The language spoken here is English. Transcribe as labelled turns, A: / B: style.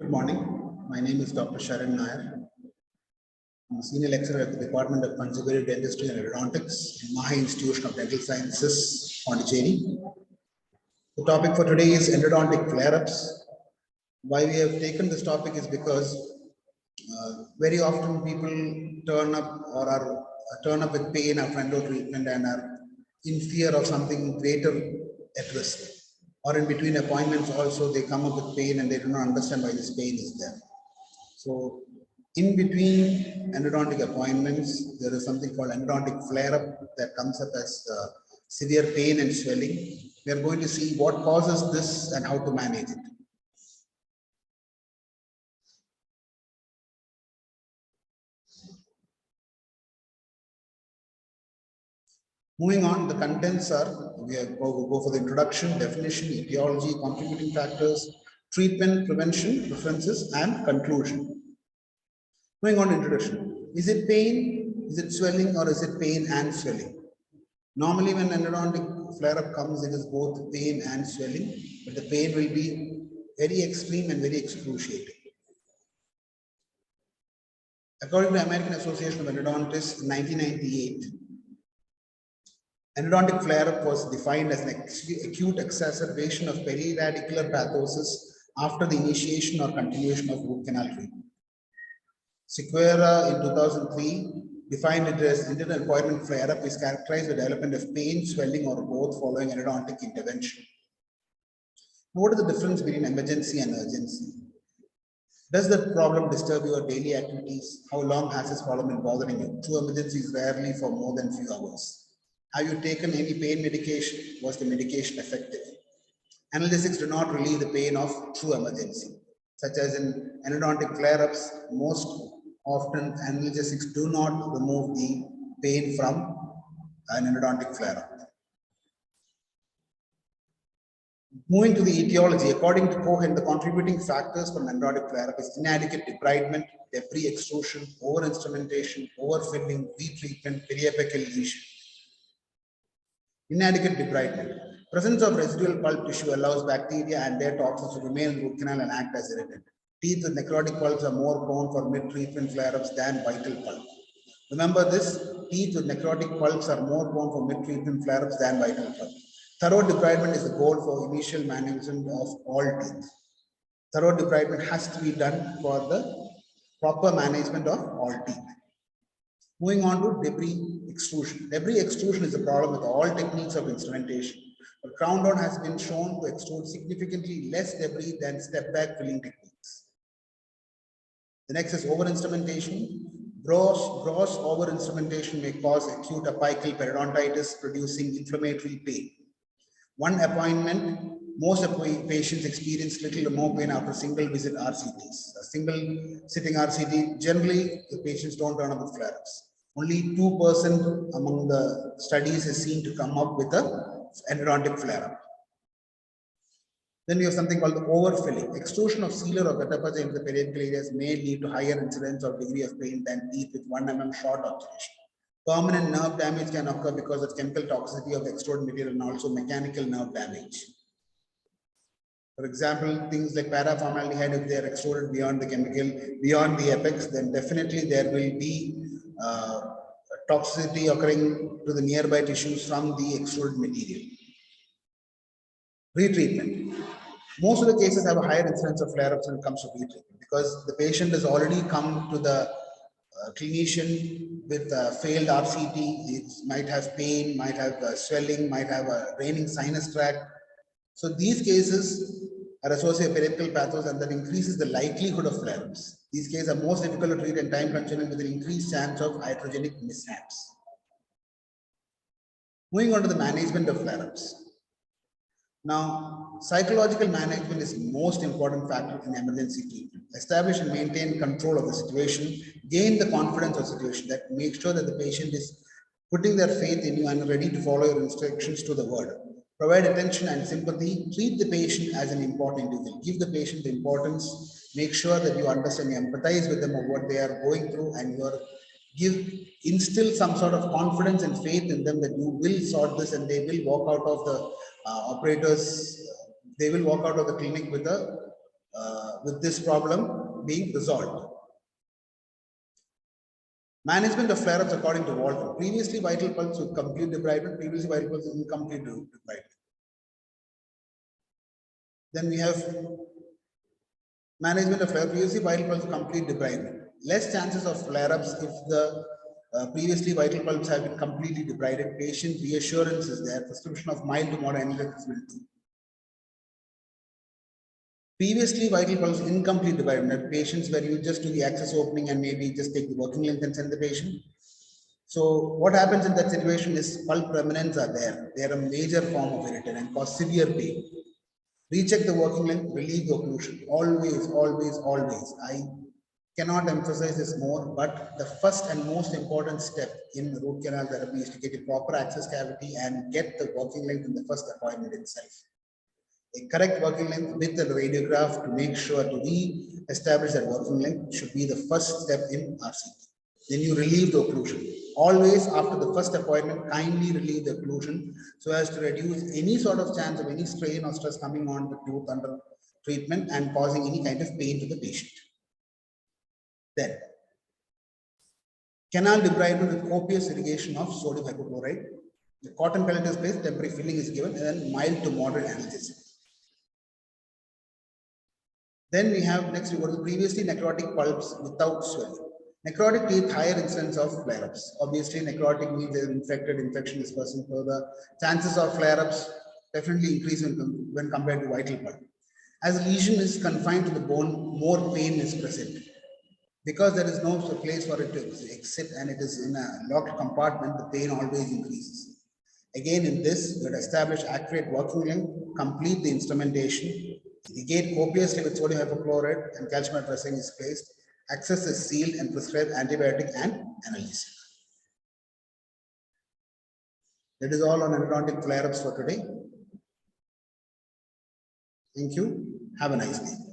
A: Good morning. My name is Dr. Sharan Nair. I'm a senior lecturer at the Department of Conservative Dentistry and Endodontics in Maha Institution of Dental Sciences, Pondicherry. The topic for today is endodontic flare-ups. Why we have taken this topic is because very often people turn up with pain after endo treatment and are in fear of something greater at risk. Or in between appointments also they come up with pain and they do not understand why this pain is there. So in between endodontic appointments, there is something called endodontic flare-up that comes up as severe pain and swelling. We are going to see what causes this and how to manage it. Moving on, the contents are, we go for the introduction, definition, etiology, contributing factors, treatment, prevention, preferences, and conclusion. Moving on to introduction. Is it pain, is it swelling, or is it pain and swelling? Normally when endodontic flare-up comes, it is both pain and swelling, but the pain will be very extreme and very excruciating. According to American Association of Endodontists in 1998, endodontic flare-up was defined as an acute exacerbation of periradicular pathosis after the initiation or continuation of root canal treatment. Sequeira in 2003 defined it as inter-appointment flare-up is characterized by development of pain, swelling, or both following endodontic intervention. What is the difference between emergency and urgency? Does the problem disturb your daily activities? How long has this problem been bothering you? True emergency is rarely for more than a few hours. Have you taken any pain medication? Was the medication effective? Analgesics do not relieve the pain of true emergency, such as in endodontic flare-ups. Most often, analgesics do not remove the pain from an endodontic flare-up. Moving to the etiology, according to Cohen, the contributing factors for an endodontic flare-up is inadequate debridement, debris extrusion, over-instrumentation, overfilling, retreatment, periapical lesion. Inadequate debridement. Presence of residual pulp tissue allows bacteria and their toxins to remain in the root canal and act as irritant. Teeth with necrotic pulps are more prone for mid-treatment flare-ups than vital pulp. Remember this, teeth with necrotic pulps are more prone for mid-treatment flare-ups than vital pulp. Thorough debridement is the goal for initial management of all teeth. Thorough debridement has to be done for the proper management of all teeth. Moving on to debris extrusion. Debris extrusion is a problem with all techniques of instrumentation. But crown down has been shown to extrude significantly less debris than step-back filling techniques. The next is over-instrumentation. Gross over-instrumentation may cause acute apical periodontitis, producing inflammatory pain. One appointment, most patients experience little or no pain after single visit RCTs. A single sitting RCT, generally the patients don't turn up with flare-ups. Only 2% among the studies is seen to come up with a endodontic flare-up. Then we have something called the overfilling. Extrusion of sealer or gutta into the periapical areas may lead to higher incidence or degree of pain than teeth with 1 mm short obturation. Permanent nerve damage can occur because of chemical toxicity of the extruded material and also mechanical nerve damage. For example, things like paraformaldehyde, if they are extruded beyond the chemical, beyond the apex, then definitely there will be toxicity occurring to the nearby tissues from the extruded material. Retreatment. Most of the cases have a higher incidence of flare-ups when it comes to retreatment because the patient has already come to the clinician with failed RCT. It might have pain, might have swelling, might have a draining sinus tract. So these cases are associated with periapical pathos and that increases the likelihood of flare-ups. These cases are most difficult to treat and time-consuming with an increased chance of iatrogenic mishaps. Moving on to the management of flare-ups. Now, psychological management is the most important factor in emergency treatment. Establish and maintain control of the situation, gain the confidence of the situation, that make sure that the patient is putting their faith in you and ready to follow your instructions to the word. Provide attention and sympathy. Treat the patient as an important individual. Give the patient the importance. Make sure that you understand, you empathize with them of what they are going through, and instill some sort of confidence and faith in them that you will sort this, and they will walk out of the they will walk out of the clinic with a with this problem being resolved. Management of flare-ups according to Walton. Previously vital pulse with complete debridement, previously vital pulse with incomplete debridement. Then we have management of flare, previously vital pulse with complete debridement. Less chances of flare-ups if the previously vital pulses have been completely debrided. Patient reassurance is there. Prescription of mild to moderate analgesics will do. Previously vital pulse incomplete debridement. Patients where you just do the access opening and maybe just take the working length and send the patient. So what happens in that situation is pulp remnants are there. They are a major form of irritant and cause severe pain. Recheck the working length, relieve the occlusion. Always, always, always. I cannot emphasize this more, but the first and most important step in root canal therapy is to get a proper access cavity and get the working length in the first appointment itself. A correct working length with a radiograph to make sure to re-establish that working length should be the first step in RCT. Then you relieve the occlusion. Always after the first appointment, kindly relieve the occlusion so as to reduce any sort of chance of any strain or stress coming on the tooth under treatment and causing any kind of pain to the patient. Then, canal debridement with copious irrigation of sodium hypochlorite. The cotton pellet is placed, temporary filling is given, and then mild to moderate analgesic. Then we have next, we go to the previously necrotic pulps without swelling. Necrotic teeth, higher incidence of flare-ups. Obviously, necrotic means there is infection is present, so the chances of flare-ups definitely increase when compared to vital pulp. As the lesion is confined to the bone, more pain is present. Because there is no place for it to exit and it is in a locked compartment, the pain always increases. Again, in this, you would establish accurate working length, complete the instrumentation, irrigate copiously with sodium hypochlorite and calcium dressing is placed, access is sealed and prescribe antibiotic and analgesic. That is all on endodontic flare-ups for today. Thank you. Have a nice day.